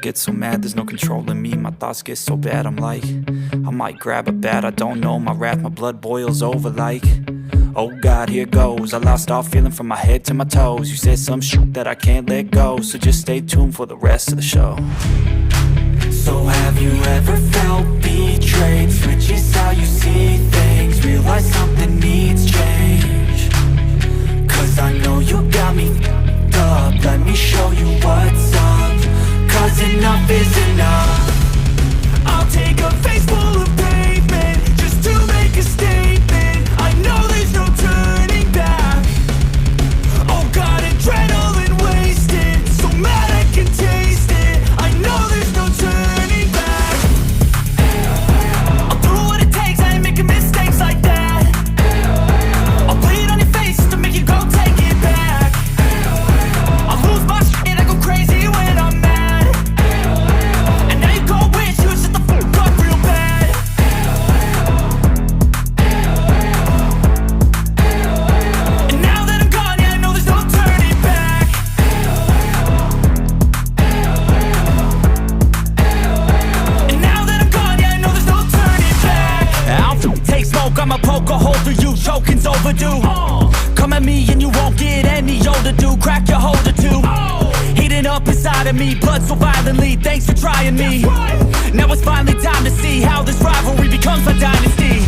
get so mad, there's no controlling me. My thoughts get so bad, I'm like, I might grab a bat, I don't know. My wrath, my blood boils over like, oh God, here goes. I lost all feeling from my head to my toes. You said some shit that I can't let go, so just stay tuned for the rest of the show. So have you ever felt betrayed? Switches how you see things, realize something needs change. Cause I know you got me f***ed up. Let me show you what's up, cause enough is enough. I'll take a face full of pavement just to make a statement. I know there's no turning back. Oh God, adrenaline wasted, so mad I can taste it. I know there's no turning back. I'll do what it takes, I ain't making mistakes like that. I'll bleed on your face just to make you go take it back. I'll lose my shit, I go crazy when I'm mad. And now you go wish you would shut the fuck up real bad. And now that I'm gone, yeah, I know there's no turning back. And now that I'm gone, yeah, I know there's no turning back. I'll take smoke, I'ma poke a hole through you, choking's overdue. Come at me and you won't get any older, dude. Crack your holder too. Heating up inside of me, blood so violently. Thanks for trying me. Now it's finally time to see how this rivalry becomes my dynasty.